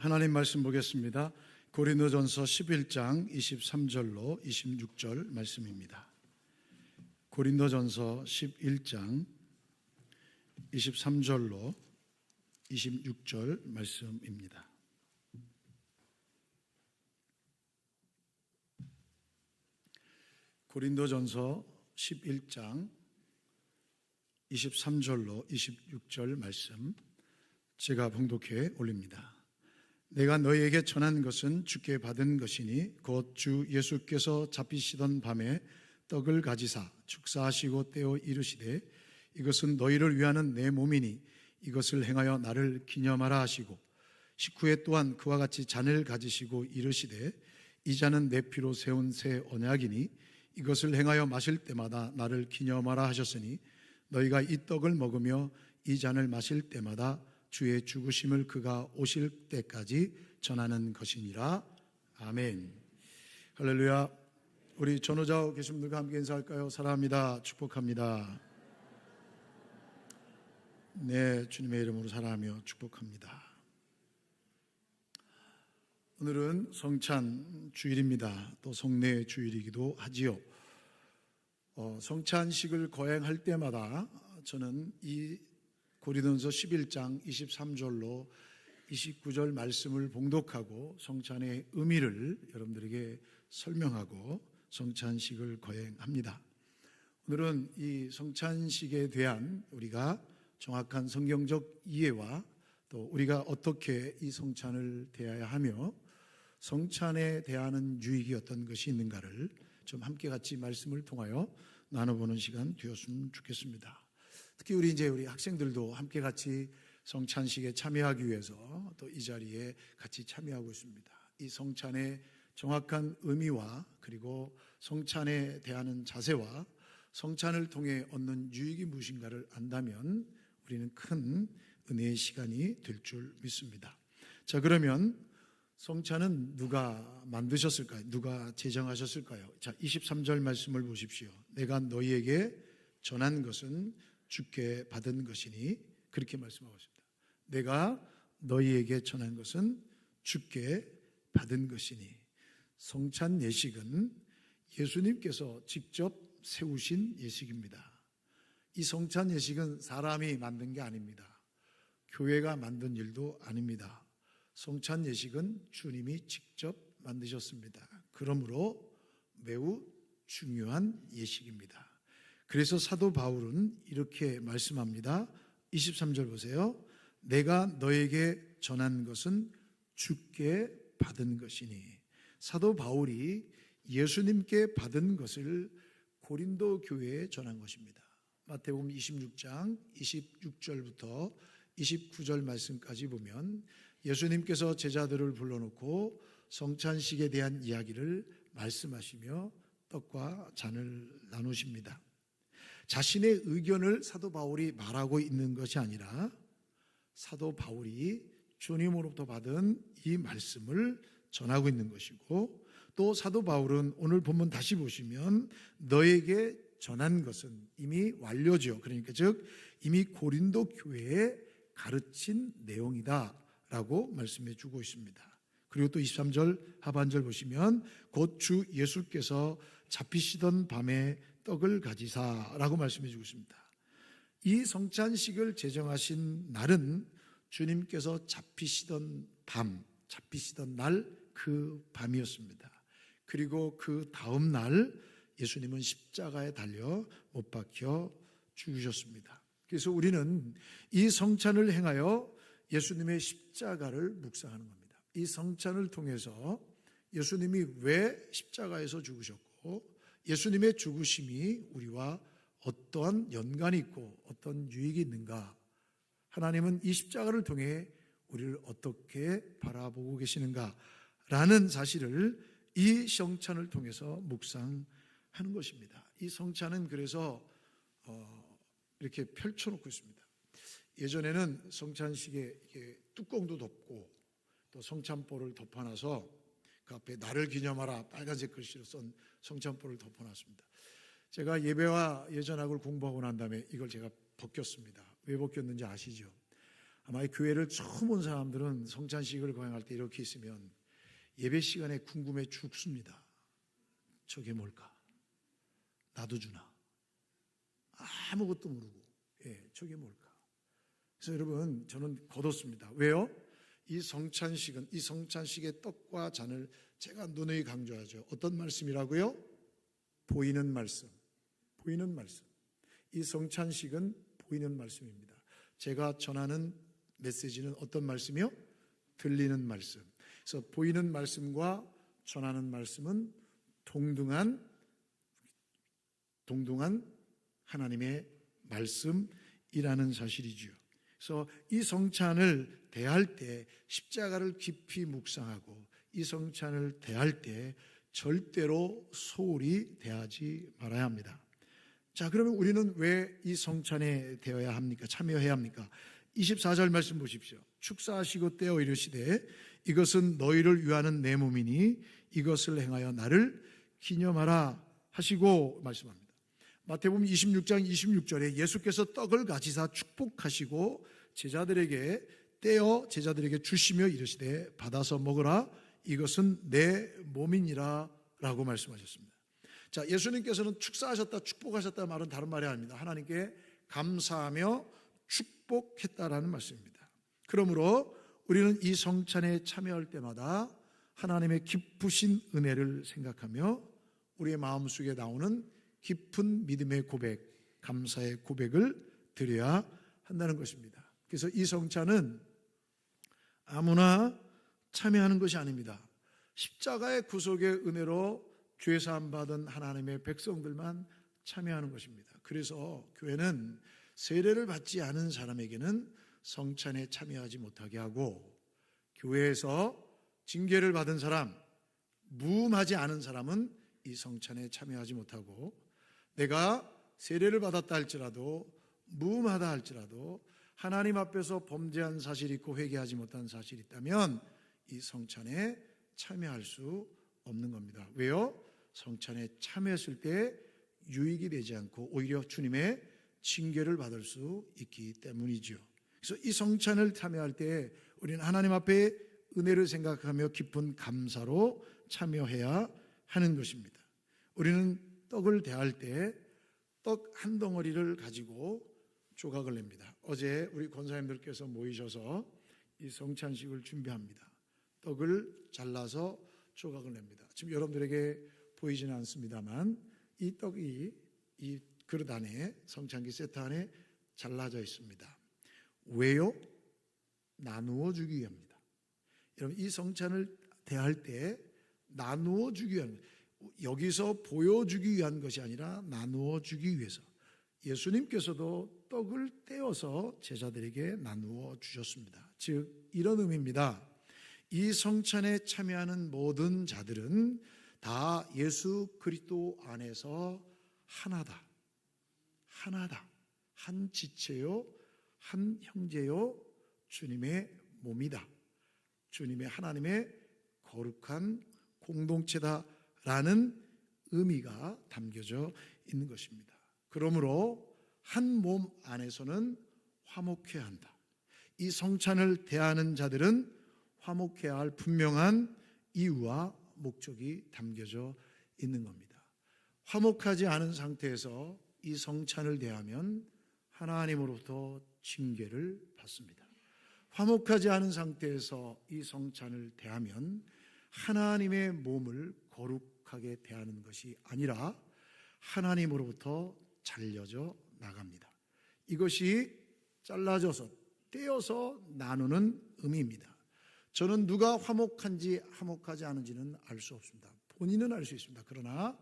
하나님 말씀 보겠습니다. 고린도전서 11장 23절로 26절 말씀입니다. 고린도전서 11장 23절로 26절 말씀입니다. 고린도전서 11장 23절로 26절 말씀 제가 봉독해 올립니다. 내가 너희에게 전한 것은 주께 받은 것이니 곧 주 예수께서 잡히시던 밤에 떡을 가지사 축사하시고 떼어 이르시되 이것은 너희를 위하는 내 몸이니 이것을 행하여 나를 기념하라 하시고 식후에 또한 그와 같이 잔을 가지시고 이르시되 이 잔은 내 피로 세운 새 언약이니 이것을 행하여 마실 때마다 나를 기념하라 하셨으니 너희가 이 떡을 먹으며 이 잔을 마실 때마다 주의 죽으심을 그가 오실 때까지 전하는 것이니라. 아멘. 할렐루야. 우리 전후좌우 계신 분들과 함께 인사할까요? 사랑합니다. 축복합니다. 네, 주님의 이름으로 사랑하며 축복합니다. 오늘은 성찬 주일입니다. 또 성례 주일이기도 하지요. 성찬식을 거행할 때마다 저는 이 고린도전서 11장 23절로 29절 말씀을 봉독하고 성찬의 의미를 여러분들에게 설명하고 성찬식을 거행합니다. 오늘은 이 성찬식에 대한 우리가 정확한 성경적 이해와 또 우리가 어떻게 이 성찬을 대해야 하며 성찬에 대하는 유익이 어떤 것이 있는가를 좀 함께 같이 말씀을 통하여 나눠보는 시간 되었으면 좋겠습니다. 특히 우리 학생들도 함께 같이 성찬식에 참여하기 위해서 또 이 자리에 같이 참여하고 있습니다. 이 성찬의 정확한 의미와 그리고 성찬에 대하는 자세와 성찬을 통해 얻는 유익이 무엇인가를 안다면 우리는 큰 은혜의 시간이 될 줄 믿습니다. 자, 그러면 성찬은 누가 만드셨을까요? 누가 제정하셨을까요? 자, 23절 말씀을 보십시오. 내가 너희에게 전한 것은 주께 받은 것이니, 그렇게 말씀하고 있습니다. 내가 너희에게 전한 것은 주께 받은 것이니. 성찬 예식은 예수님께서 직접 세우신 예식입니다. 이 성찬 예식은 사람이 만든 게 아닙니다. 교회가 만든 일도 아닙니다. 성찬 예식은 주님이 직접 만드셨습니다. 그러므로 매우 중요한 예식입니다. 그래서 사도 바울은 이렇게 말씀합니다. 23절 보세요. 내가 너에게 전한 것은 주께 받은 것이니. 사도 바울이 예수님께 받은 것을 고린도 교회에 전한 것입니다. 마태복음 26장 26절부터 29절 말씀까지 보면 예수님께서 제자들을 불러놓고 성찬식에 대한 이야기를 말씀하시며 떡과 잔을 나누십니다. 자신의 의견을 사도 바울이 말하고 있는 것이 아니라 사도 바울이 주님으로부터 받은 이 말씀을 전하고 있는 것이고, 또 사도 바울은 오늘 본문 다시 보시면 너에게 전한 것은 이미 완료죠. 그러니까 즉 이미 고린도 교회에 가르친 내용이다 라고 말씀해 주고 있습니다. 그리고 또 23절 하반절 보시면 곧 주 예수께서 잡히시던 밤에 떡을 가지사라고 말씀해 주고 있습니다. 이 성찬식을 제정하신 날은 주님께서 잡히시던 날 그 밤이었습니다. 그리고 그 다음 날 예수님은 십자가에 달려 못 박혀 죽으셨습니다. 그래서 우리는 이 성찬을 행하여 예수님의 십자가를 묵상하는 겁니다. 이 성찬을 통해서 예수님이 왜 십자가에서 죽으셨고 예수님의 죽으심이 우리와 어떠한 연관이 있고 어떤 유익이 있는가, 하나님은 이 십자가를 통해 우리를 어떻게 바라보고 계시는가라는 사실을 이 성찬을 통해서 묵상하는 것입니다. 이 성찬은 그래서 이렇게 펼쳐놓고 있습니다. 예전에는 성찬식에 이렇게 뚜껑도 덮고 또 성찬볼을 덮어놔서 그 앞에 나를 기념하라 빨간색 글씨로 쓴 성찬볼을 덮어놨습니다. 제가 예배와 예전학을 공부하고 난 다음에 이걸 제가 벗겼습니다. 왜 벗겼는지 아시죠? 아마 이 교회를 처음 온 사람들은 성찬식을 거행할 때 이렇게 있으면 예배 시간에 궁금해 죽습니다. 저게 뭘까? 나도 주나? 아무것도 모르고 저게 뭘까? 그래서 여러분, 저는 거뒀습니다. 왜요? 이 성찬식의 떡과 잔을 제가 누누이 강조하죠. 어떤 말씀이라고요? 보이는 말씀. 보이는 말씀. 이 성찬식은 보이는 말씀입니다. 제가 전하는 메시지는 어떤 말씀이요? 들리는 말씀. 그래서 보이는 말씀과 전하는 말씀은 동등한 하나님의 말씀이라는 사실이죠. 그래서 이 성찬을 대할 때 십자가를 깊이 묵상하고 이 성찬을 대할 때 절대로 소홀히 대하지 말아야 합니다. 자, 그러면 우리는 왜 이 성찬에 대해야 합니까? 참여해야 합니까? 24절 말씀 보십시오. 축사하시고 떼어 이르시되 이것은 너희를 위하는 내 몸이니 이것을 행하여 나를 기념하라 하시고 말씀합니다. 마태복음 26장 26절에 예수께서 떡을 가지사 축복하시고 제자들에게 떼어 제자들에게 주시며 이르시되 받아서 먹으라 이것은 내 몸이니라 라고 말씀하셨습니다. 자, 예수님께서는 축사하셨다 축복하셨다 말은 다른 말이 아닙니다. 하나님께 감사하며 축복했다라는 말씀입니다. 그러므로 우리는 이 성찬에 참여할 때마다 하나님의 깊으신 은혜를 생각하며 우리의 마음속에 나오는 깊은 믿음의 고백, 감사의 고백을 드려야 한다는 것입니다. 그래서 이 성찬은 아무나 참여하는 것이 아닙니다. 십자가의 구속의 은혜로 죄 사함 받은 하나님의 백성들만 참여하는 것입니다. 그래서 교회는 세례를 받지 않은 사람에게는 성찬에 참여하지 못하게 하고, 교회에서 징계를 받은 사람, 무음하지 않은 사람은 이 성찬에 참여하지 못하고, 내가 세례를 받았다 할지라도 무음하다 할지라도 하나님 앞에서 범죄한 사실이 있고 회개하지 못한 사실이 있다면 이 성찬에 참여할 수 없는 겁니다. 왜요? 성찬에 참여했을 때 유익이 되지 않고 오히려 주님의 징계를 받을 수 있기 때문이죠. 그래서 이 성찬을 참여할 때 우리는 하나님 앞에 은혜를 생각하며 깊은 감사로 참여해야 하는 것입니다. 우리는 떡을 대할 때 떡 한 덩어리를 가지고 조각을 냅니다. 어제 우리 권사님들께서 모이셔서 이 성찬식을 준비합니다. 떡을 잘라서 조각을 냅니다. 지금 여러분들에게 보이지는 않습니다만 이 떡이 이 그릇 안에, 성찬기 세트 안에 잘라져 있습니다. 왜요? 나누어 주기 위함입니다. 여러분, 이 성찬을 대할 때 나누어 주기 위한, 여기서 보여주기 위한 것이 아니라 나누어 주기 위해서, 예수님께서도 떡을 떼어서 제자들에게 나누어 주셨습니다. 즉 이런 의미입니다. 이 성찬에 참여하는 모든 자들은 다 예수 그리스도 안에서 하나다. 한 지체요, 한 형제요, 주님의 몸이다. 주님의 하나님의 거룩한 공동체다라는 의미가 담겨져 있는 것입니다. 그러므로 한 몸 안에서는 화목해야 한다. 이 성찬을 대하는 자들은 화목해야 할 분명한 이유와 목적이 담겨져 있는 겁니다. 화목하지 않은 상태에서 이 성찬을 대하면 하나님으로부터 징계를 받습니다. 화목하지 않은 상태에서 이 성찬을 대하면 하나님의 몸을 거룩하게 대하는 것이 아니라 하나님으로부터 잘려져 나갑니다. 이것이 잘라져서 떼어서 나누는 의미입니다. 저는 누가 화목한지 화목하지 않은지는 알 수 없습니다. 본인은 알 수 있습니다. 그러나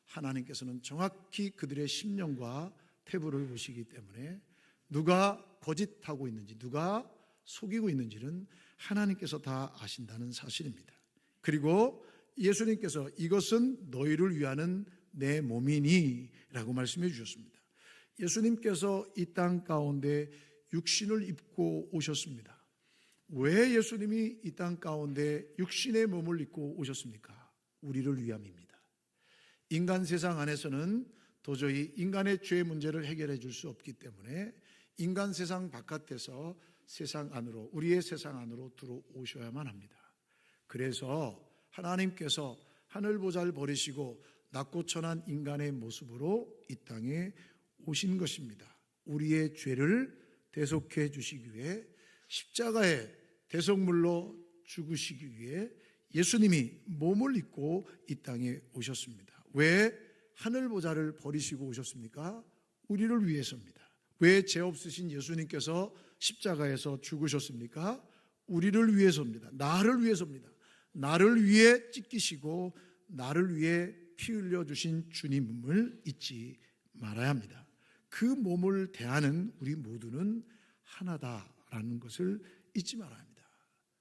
하나님께서는 정확히 그들의 심령과 태부를 보시기 때문에 누가 거짓하고 있는지, 누가 속이고 있는지는 하나님께서 다 아신다는 사실입니다. 그리고 예수님께서 이것은 너희를 위하는 내 몸이니 라고 말씀해 주셨습니다. 예수님께서 이 땅 가운데 육신을 입고 오셨습니다. 왜 예수님이 이 땅 가운데 육신의 몸을 입고 오셨습니까? 우리를 위함입니다. 인간 세상 안에서는 도저히 인간의 죄 문제를 해결해 줄 수 없기 때문에 인간 세상 바깥에서 세상 안으로, 우리의 세상 안으로 들어오셔야만 합니다. 그래서 하나님께서 하늘보좌를 버리시고 낮고 천한 인간의 모습으로 이 땅에 오신 것입니다. 우리의 죄를 대속해 주시기 위해 십자가에 대속물로 죽으시기 위해 예수님이 몸을 입고 이 땅에 오셨습니다. 왜 하늘보좌를 버리시고 오셨습니까? 우리를 위해서입니다. 왜 죄 없으신 예수님께서 십자가에서 죽으셨습니까? 우리를 위해서입니다. 나를 위해서입니다. 나를 위해 찢기시고 나를 위해 피 흘려 주신 주님을 잊지 말아야 합니다. 그 몸을 대하는 우리 모두는 하나다라는 것을 잊지 말아야 합니다.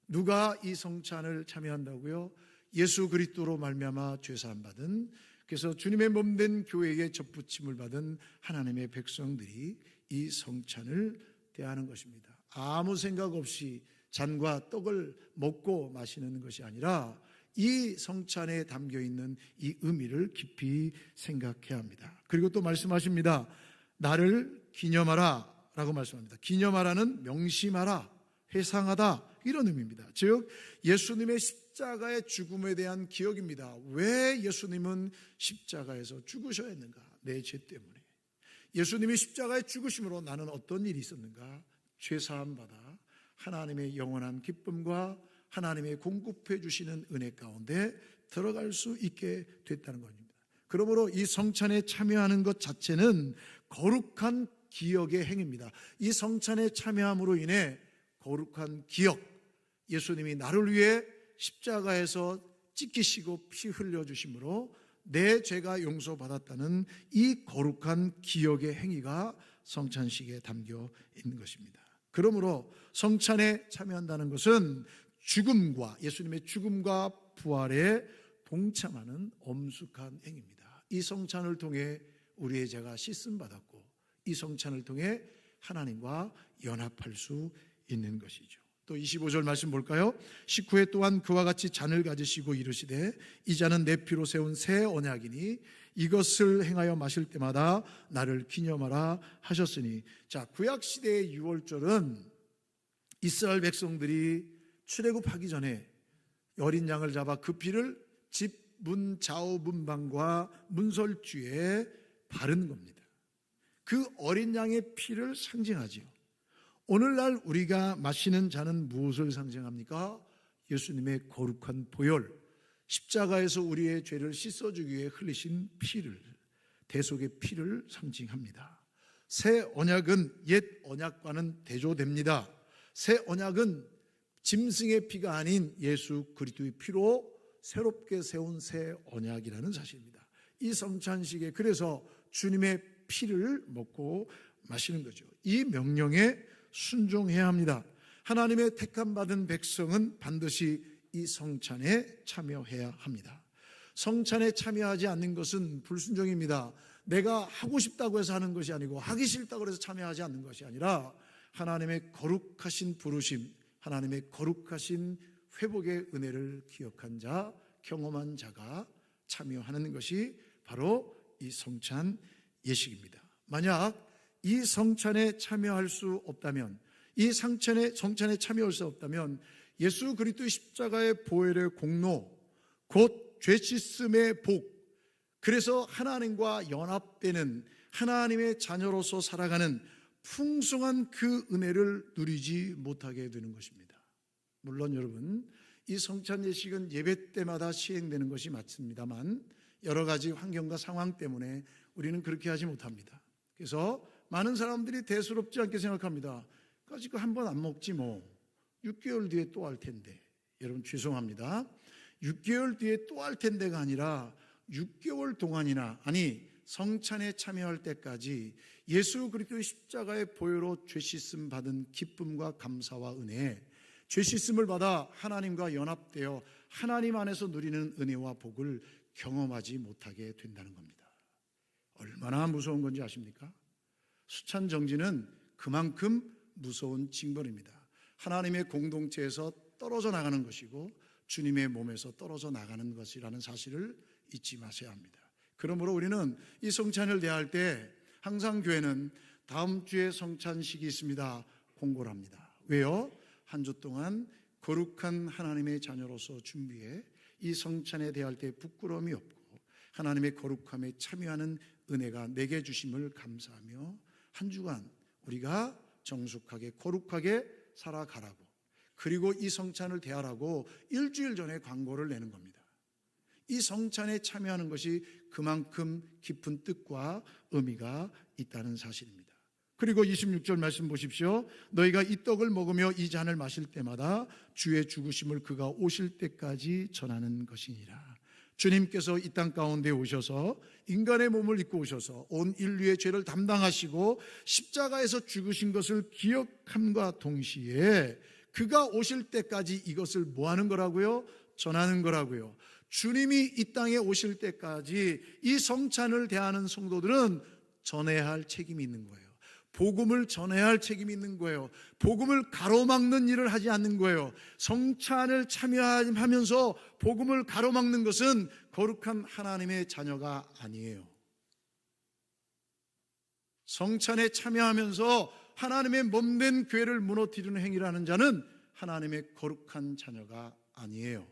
누가 이 성찬을 참여한다고요? 예수 그리스도로 말미암아 죄 사함 받은, 그래서 주님의 몸된 교회에 접붙임을 받은 하나님의 백성들이 이 성찬을 대하는 것입니다. 아무 생각 없이 잔과 떡을 먹고 마시는 것이 아니라 이 성찬에 담겨 있는 이 의미를 깊이 생각해야 합니다. 그리고 또 말씀하십니다. 나를 기념하라 라고 말씀합니다. 기념하라는 명심하라, 회상하다, 이런 의미입니다. 즉 예수님의 십자가의 죽음에 대한 기억입니다. 왜 예수님은 십자가에서 죽으셔야 했는가? 내 죄 때문에. 예수님이 십자가에 죽으심으로 나는 어떤 일이 있었는가? 죄사함 받아 하나님의 영원한 기쁨과 하나님의 공급해 주시는 은혜 가운데 들어갈 수 있게 됐다는 겁니다. 그러므로 이 성찬에 참여하는 것 자체는 거룩한 기억의 행위입니다. 이 성찬에 참여함으로 인해 거룩한 기억, 예수님이 나를 위해 십자가에서 찢기시고 피 흘려주심으로 내 죄가 용서받았다는 이 거룩한 기억의 행위가 성찬식에 담겨 있는 것입니다. 그러므로 성찬에 참여한다는 것은 죽음과, 예수님의 죽음과 부활에 동참하는 엄숙한 행위입니다. 이 성찬을 통해 우리의 죄가 씻음받았고 이 성찬을 통해 하나님과 연합할 수 있는 것이죠. 또 25절 말씀 볼까요? 식후에 또한 그와 같이 잔을 가지시고 이르시되 이 잔은 내 피로 세운 새 언약이니 이것을 행하여 마실 때마다 나를 기념하라 하셨으니. 자, 구약시대의 유월절은 이스라엘 백성들이 출애굽하기 전에 어린 양을 잡아 그 피를 집 문 좌우 문방과 문설주에 바르는 겁니다. 그 어린 양의 피를 상징하지요. 오늘날 우리가 마시는 잔은 무엇을 상징합니까? 예수님의 거룩한 보혈, 십자가에서 우리의 죄를 씻어주기 위해 흘리신 피를, 대속의 피를 상징합니다. 새 언약은 옛 언약과는 대조됩니다. 새 언약은 짐승의 피가 아닌 예수 그리스도의 피로 새롭게 세운 새 언약이라는 사실입니다. 이 성찬식에 그래서 주님의 피를 먹고 마시는 거죠. 이 명령에 순종해야 합니다. 하나님의 택함 받은 백성은 반드시 이 성찬에 참여해야 합니다. 성찬에 참여하지 않는 것은 불순종입니다. 내가 하고 싶다고 해서 하는 것이 아니고 하기 싫다고 해서 참여하지 않는 것이 아니라 하나님의 거룩하신 부르심, 하나님의 거룩하신 회복의 은혜를 기억한 자, 경험한 자가 참여하는 것이 바로 이 성찬 예식입니다. 만약 이 성찬에 참여할 수 없다면, 이 성찬에 참여할 수 없다면 예수 그리스도의 십자가의 보혈의 공로, 곧 죄 씻음의 복, 그래서 하나님과 연합되는 하나님의 자녀로서 살아가는 풍성한 그 은혜를 누리지 못하게 되는 것입니다. 물론 여러분, 이 성찬 예식은 예배 때마다 시행되는 것이 맞습니다만 여러 가지 환경과 상황 때문에 우리는 그렇게 하지 못합니다. 그래서 많은 사람들이 대수롭지 않게 생각합니다. 지금 한 번 안 먹지 뭐 6개월 뒤에 또 할 텐데. 여러분 죄송합니다. 6개월 뒤에 또 할 텐데가 아니라 6개월 동안이나, 아니 성찬에 참여할 때까지 예수 그리스도의 십자가의 보혈로 죄 씻음 받은 기쁨과 감사와 은혜, 죄 씻음을 받아 하나님과 연합되어 하나님 안에서 누리는 은혜와 복을 경험하지 못하게 된다는 겁니다. 얼마나 무서운 건지 아십니까? 수찬 정진은 그만큼 무서운 징벌입니다. 하나님의 공동체에서 떨어져 나가는 것이고 주님의 몸에서 떨어져 나가는 것이라는 사실을 잊지 마셔야 합니다. 그러므로 우리는 이 성찬을 대할 때 항상 교회는 다음 주에 성찬식이 있습니다 공고를 합니다. 왜요? 한 주 동안 거룩한 하나님의 자녀로서 준비해 이 성찬에 대할 때 부끄러움이 없고 하나님의 거룩함에 참여하는 은혜가 내게 주심을 감사하며 한 주간 우리가 정숙하게 거룩하게 살아가라고, 그리고 이 성찬을 대하라고 일주일 전에 광고를 내는 겁니다. 이 성찬에 참여하는 것이 그만큼 깊은 뜻과 의미가 있다는 사실입니다. 그리고 26절 말씀 보십시오. 너희가 이 떡을 먹으며 이 잔을 마실 때마다 주의 죽으심을 그가 오실 때까지 전하는 것이니라. 주님께서 이 땅 가운데 오셔서 인간의 몸을 입고 오셔서 온 인류의 죄를 담당하시고 십자가에서 죽으신 것을 기억함과 동시에 그가 오실 때까지 이것을 뭐 하는 거라고요? 전하는 거라고요. 주님이 이 땅에 오실 때까지 이 성찬을 대하는 성도들은 전해야 할 책임이 있는 거예요. 복음을 전해야 할 책임이 있는 거예요. 복음을 가로막는 일을 하지 않는 거예요. 성찬을 참여하면서 복음을 가로막는 것은 거룩한 하나님의 자녀가 아니에요. 성찬에 참여하면서 하나님의 몸된 교회를 무너뜨리는 행위를 하는 자는 하나님의 거룩한 자녀가 아니에요.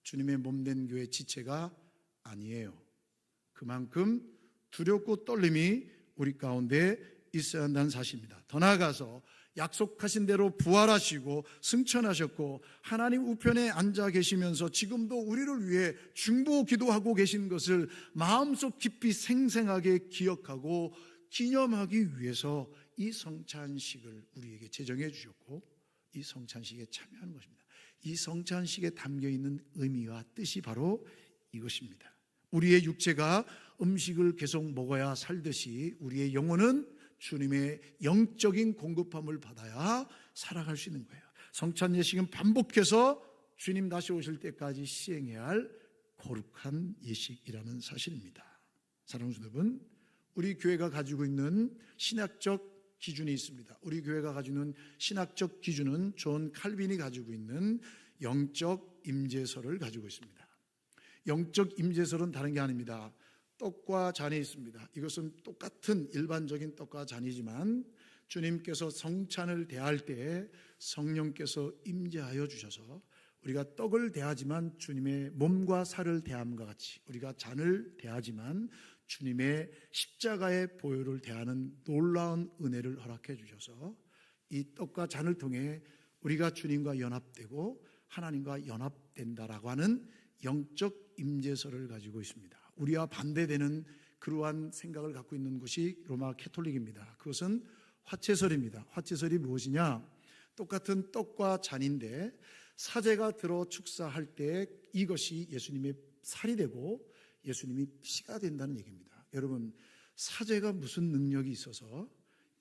주님의 몸된 교회 지체가 아니에요. 그만큼 두렵고 떨림이 우리 가운데 있어야 한다는 사실입니다. 더 나아가서 약속하신 대로 부활하시고 승천하셨고 하나님 우편에 앉아 계시면서 지금도 우리를 위해 중보 기도하고 계신 것을 마음속 깊이 생생하게 기억하고 기념하기 위해서 이 성찬식을 우리에게 제정해 주셨고 이 성찬식에 참여하는 것입니다. 이 성찬식에 담겨있는 의미와 뜻이 바로 이것입니다. 우리의 육체가 음식을 계속 먹어야 살듯이 우리의 영혼은 주님의 영적인 공급함을 받아야 살아갈 수 있는 거예요. 성찬 예식은 반복해서 주님 다시 오실 때까지 시행해야 할 거룩한 예식이라는 사실입니다. 사랑하는 여러분, 우리 교회가 가지고 있는 신학적 기준이 있습니다. 우리 교회가 가지고 있는 신학적 기준은 존 칼빈이 가지고 있는 영적 임재설을 가지고 있습니다. 영적 임재설은 다른 게 아닙니다. 떡과 잔이 있습니다. 이것은 똑같은 일반적인 떡과 잔이지만 주님께서 성찬을 대할 때 성령께서 임재하여 주셔서 우리가 떡을 대하지만 주님의 몸과 살을 대함과 같이 우리가 잔을 대하지만 주님의 십자가의 보혈을 대하는 놀라운 은혜를 허락해 주셔서 이 떡과 잔을 통해 우리가 주님과 연합되고 하나님과 연합된다라고 하는 영적 임재설을 가지고 있습니다. 우리와 반대되는 그러한 생각을 갖고 있는 것이 로마 캐톨릭입니다. 그것은 화채설입니다. 화채설이 무엇이냐? 똑같은 떡과 잔인데 사제가 들어 축사할 때 이것이 예수님의 살이 되고 예수님이 피가 된다는 얘기입니다. 여러분, 사제가 무슨 능력이 있어서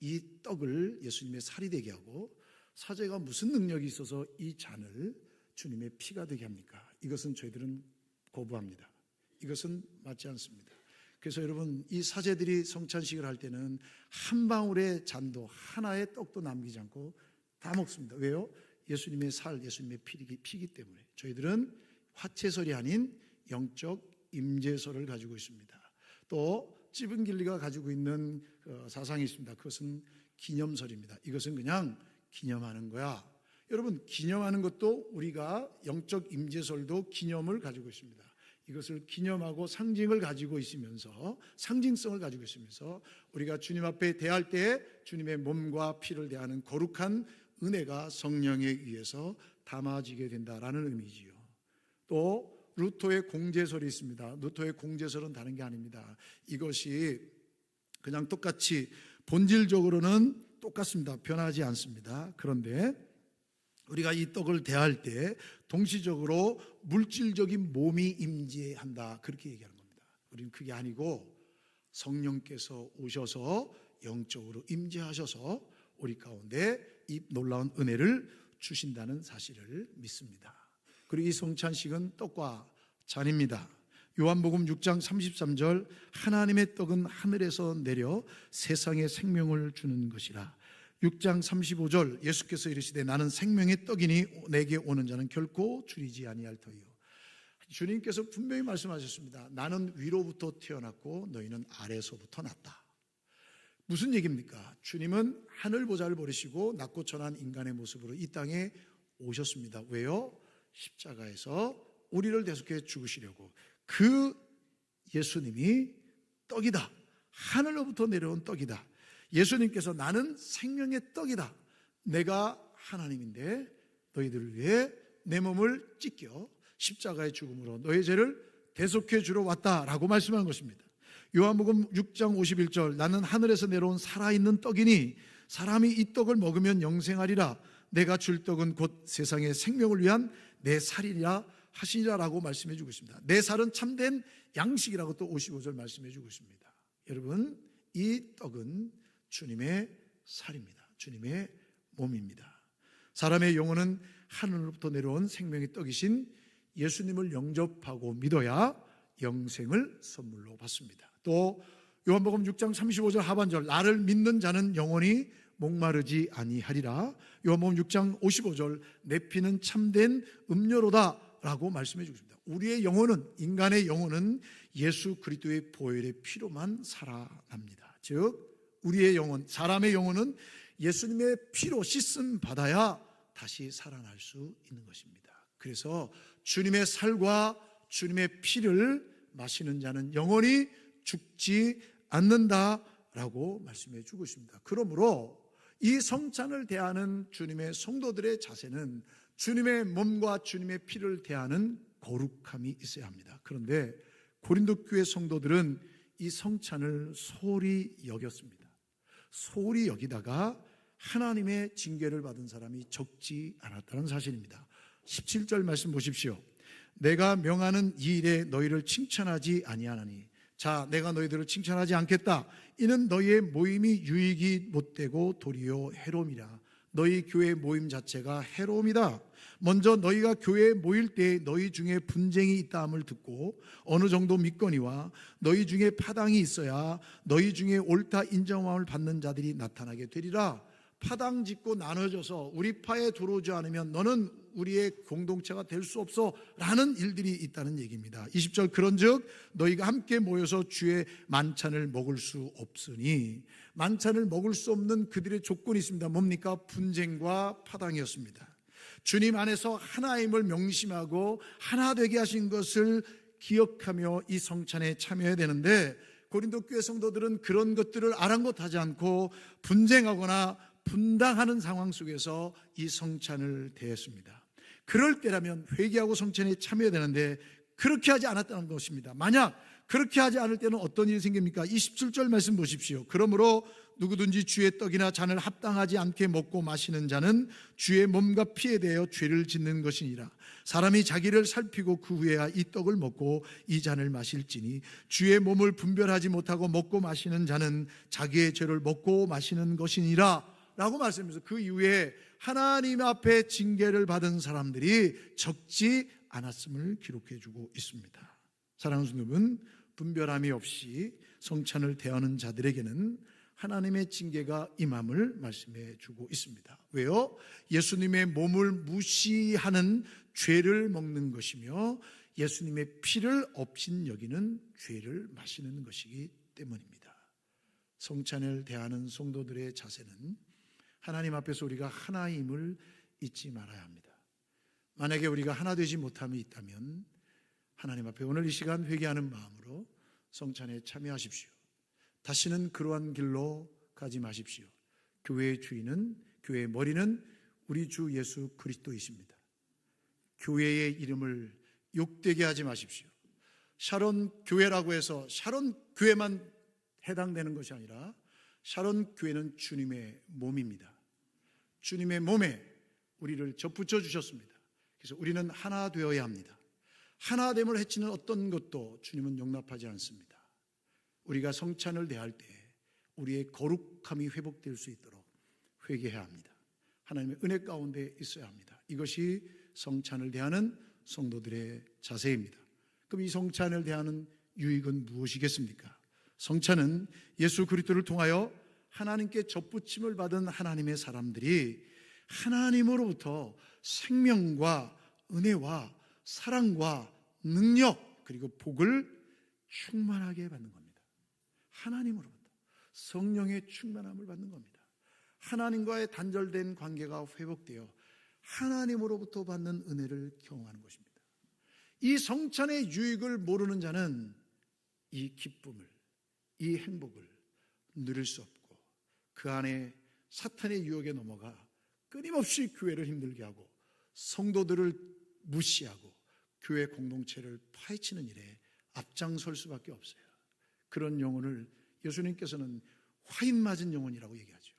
이 떡을 예수님의 살이 되게 하고 사제가 무슨 능력이 있어서 이 잔을 주님의 피가 되게 합니까? 이것은 저희들은 거부합니다. 이것은 맞지 않습니다. 그래서 여러분, 이 사제들이 성찬식을 할 때는 한 방울의 잔도 하나의 떡도 남기지 않고 다 먹습니다. 왜요? 예수님의 살, 예수님의 피기 때문에. 저희들은 화채설이 아닌 영적 임재설을 가지고 있습니다. 또 찌븐길리가 가지고 있는 사상이 있습니다. 그것은 기념설입니다. 이것은 그냥 기념하는 거야. 여러분, 기념하는 것도 우리가 영적 임재설도 기념을 가지고 있습니다. 이것을 기념하고 상징을 가지고 있으면서 상징성을 가지고 있으면서 우리가 주님 앞에 대할 때 주님의 몸과 피를 대하는 거룩한 은혜가 성령에 의해서 담아지게 된다라는 의미지요. 또 루터의 공제설이 있습니다. 루터의 공제설은 다른 게 아닙니다. 이것이 그냥 똑같이 본질적으로는 똑같습니다. 변하지 않습니다. 그런데 우리가 이 떡을 대할 때 동시적으로 물질적인 몸이 임재한다, 그렇게 얘기하는 겁니다. 우리는 그게 아니고 성령께서 오셔서 영적으로 임재하셔서 우리 가운데 이 놀라운 은혜를 주신다는 사실을 믿습니다. 그리고 이 성찬식은 떡과 잔입니다. 요한복음 6장 33절 하나님의 떡은 하늘에서 내려 세상에 생명을 주는 것이라. 6장 35절 예수께서 이르시되 나는 생명의 떡이니 내게 오는 자는 결코 줄이지 아니할 터이요. 주님께서 분명히 말씀하셨습니다. 나는 위로부터 태어났고 너희는 아래서부터 났다. 무슨 얘기입니까? 주님은 하늘 보좌를 버리시고 낮고 천한 인간의 모습으로 이 땅에 오셨습니다. 왜요? 십자가에서 우리를 대속해 죽으시려고. 그 예수님이 떡이다. 하늘로부터 내려온 떡이다. 예수님께서 나는 생명의 떡이다. 내가 하나님인데 너희들을 위해 내 몸을 찢겨 십자가의 죽음으로 너희 죄를 대속해 주러 왔다라고 말씀한 것입니다. 요한복음 6장 51절 나는 하늘에서 내려온 살아있는 떡이니 사람이 이 떡을 먹으면 영생하리라. 내가 줄 떡은 곧 세상의 생명을 위한 내 살이라 하시니라라고 말씀해 주고 있습니다. 내 살은 참된 양식이라고 또 55절 말씀해 주고 있습니다. 여러분, 이 떡은 주님의 살입니다. 주님의 몸입니다. 사람의 영혼은 하늘로부터 내려온 생명의 떡이신 예수님을 영접하고 믿어야 영생을 선물로 받습니다. 또 요한복음 6장 35절 하반절 나를 믿는 자는 영원히 목마르지 아니하리라. 요한복음 6장 55절 내 피는 참된 음료로다 라고 말씀해 주고 있습니다. 우리의 영혼은, 인간의 영혼은 예수 그리스도의 보혈의 피로만 살아납니다. 즉 우리의 영혼, 사람의 영혼은 예수님의 피로 씻음 받아야 다시 살아날 수 있는 것입니다. 그래서 주님의 살과 주님의 피를 마시는 자는 영원히 죽지 않는다라고 말씀해 주고 있습니다. 그러므로 이 성찬을 대하는 주님의 성도들의 자세는 주님의 몸과 주님의 피를 대하는 거룩함이 있어야 합니다. 그런데 고린도 교회 성도들은 이 성찬을 소홀히 여겼습니다. 소홀히 여기다가 하나님의 징계를 받은 사람이 적지 않았다는 사실입니다. 17절 말씀 보십시오. 내가 명하는 이 일에 너희를 칭찬하지 아니하나니 자 내가 너희들을 칭찬하지 않겠다. 이는 너희의 모임이 유익이 못되고 도리어 해로움이라. 너희 교회 모임 자체가 해로움이다. 먼저 너희가 교회에 모일 때 너희 중에 분쟁이 있다함을 듣고 어느 정도 믿거니와 너희 중에 파당이 있어야 너희 중에 옳다 인정함을 받는 자들이 나타나게 되리라. 파당 짓고 나눠져서 우리 파에 들어오지 않으면 너는 우리의 공동체가 될 수 없어 라는 일들이 있다는 얘기입니다. 20절 그런즉 너희가 함께 모여서 주의 만찬을 먹을 수 없으니 만찬을 먹을 수 없는 그들의 조건이 있습니다. 뭡니까? 분쟁과 파당이었습니다. 주님 안에서 하나임을 명심하고 하나 되게 하신 것을 기억하며 이 성찬에 참여해야 되는데 고린도 교회 성도들은 그런 것들을 아랑곳하지 않고 분쟁하거나 분당하는 상황 속에서 이 성찬을 대했습니다. 그럴 때라면 회개하고 성찬에 참여해야 되는데 그렇게 하지 않았다는 것입니다. 만약 그렇게 하지 않을 때는 어떤 일이 생깁니까? 27절 말씀 보십시오. 그러므로 누구든지 주의 떡이나 잔을 합당하지 않게 먹고 마시는 자는 주의 몸과 피에 대하여 죄를 짓는 것이니라. 사람이 자기를 살피고 그 후에야 이 떡을 먹고 이 잔을 마실지니 주의 몸을 분별하지 못하고 먹고 마시는 자는 자기의 죄를 먹고 마시는 것이니라 라고 말씀하면서 그 이후에 하나님 앞에 징계를 받은 사람들이 적지 않았음을 기록해 주고 있습니다. 사랑하는 성도분, 분별함이 없이 성찬을 대하는 자들에게는 하나님의 징계가 임함을 말씀해 주고 있습니다. 왜요? 예수님의 몸을 무시하는 죄를 먹는 것이며 예수님의 피를 없인 여기는 죄를 마시는 것이기 때문입니다. 성찬을 대하는 성도들의 자세는 하나님 앞에서 우리가 하나임을 잊지 말아야 합니다. 만약에 우리가 하나 되지 못함이 있다면 하나님 앞에 오늘 이 시간 회개하는 마음으로 성찬에 참여하십시오. 다시는 그러한 길로 가지 마십시오. 교회의 주인은, 교회의 머리는 우리 주 예수 그리스도이십니다. 교회의 이름을 욕되게 하지 마십시오. 샤론 교회라고 해서 샤론 교회만 해당되는 것이 아니라 샤론 교회는 주님의 몸입니다. 주님의 몸에 우리를 접붙여 주셨습니다. 그래서 우리는 하나 되어야 합니다. 하나됨을 해치는 어떤 것도 주님은 용납하지 않습니다. 우리가 성찬을 대할 때 우리의 거룩함이 회복될 수 있도록 회개해야 합니다. 하나님의 은혜 가운데 있어야 합니다. 이것이 성찬을 대하는 성도들의 자세입니다. 그럼 이 성찬을 대하는 유익은 무엇이겠습니까? 성찬은 예수 그리스도를 통하여 하나님께 접붙임을 받은 하나님의 사람들이 하나님으로부터 생명과 은혜와 사랑과 능력 그리고 복을 충만하게 받는 겁니다. 하나님으로부터 성령의 충만함을 받는 겁니다. 하나님과의 단절된 관계가 회복되어 하나님으로부터 받는 은혜를 경험하는 것입니다. 이 성찬의 유익을 모르는 자는 이 기쁨을, 이 행복을 누릴 수 없고 그 안에 사탄의 유혹에 넘어가 끊임없이 교회를 힘들게 하고 성도들을 무시하고 교회 공동체를 파헤치는 일에 앞장설 수밖에 없어요. 그런 영혼을 예수님께서는 화인 맞은 영혼이라고 얘기하죠.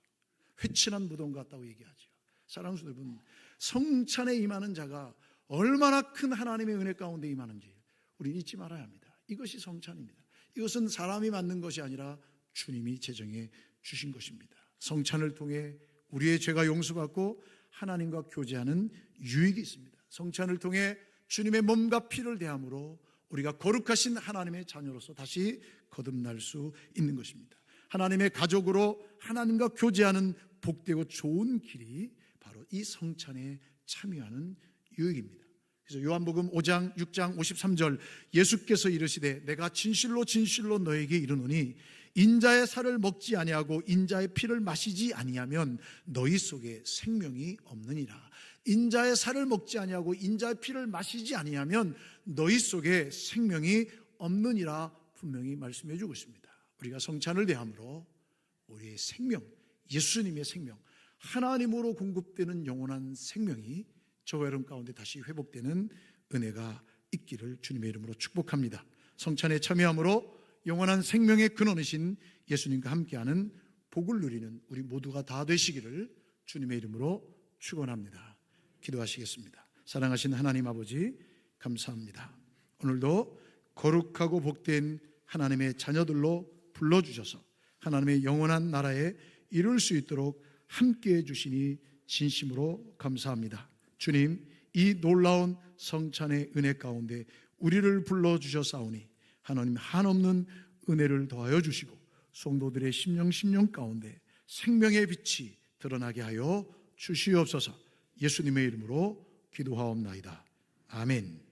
회친한 무덤 같다고 얘기하죠. 사랑하는 성도 여러분, 성찬에 임하는 자가 얼마나 큰 하나님의 은혜 가운데 임하는지 우리는 잊지 말아야 합니다. 이것이 성찬입니다. 이것은 사람이 만든 것이 아니라 주님이 제정해 주신 것입니다. 성찬을 통해 우리의 죄가 용서받고 하나님과 교제하는 유익이 있습니다. 성찬을 통해 주님의 몸과 피를 대함으로 우리가 거룩하신 하나님의 자녀로서 다시 거듭날 수 있는 것입니다. 하나님의 가족으로 하나님과 교제하는 복되고 좋은 길이 바로 이 성찬에 참여하는 유익입니다. 그래서 요한복음 5장 6장 53절 예수께서 이르시되 내가 진실로 진실로 너에게 이르노니 인자의 살을 먹지 아니하고 인자의 피를 마시지 아니하면 너희 속에 생명이 없느니라. 인자의 살을 먹지 아니하고 인자의 피를 마시지 아니하면 너희 속에 생명이 없느니라 분명히 말씀해 주고 있습니다. 우리가 성찬을 대함으로 우리의 생명, 예수님의 생명, 하나님으로 공급되는 영원한 생명이 저와 여러분 가운데 다시 회복되는 은혜가 있기를 주님의 이름으로 축복합니다. 성찬에 참여함으로 영원한 생명의 근원이신 예수님과 함께하는 복을 누리는 우리 모두가 다 되시기를 주님의 이름으로 축원합니다. 기도하시겠습니다. 사랑하신 하나님 아버지 감사합니다. 오늘도 거룩하고 복된 하나님의 자녀들로 불러주셔서 하나님의 영원한 나라에 이룰 수 있도록 함께해 주시니 진심으로 감사합니다. 주님, 이 놀라운 성찬의 은혜 가운데 우리를 불러주셨사오니 하나님 한없는 은혜를 더하여 주시고 성도들의 심령 가운데 생명의 빛이 드러나게 하여 주시옵소서. 예수님의 이름으로 기도하옵나이다. 아멘.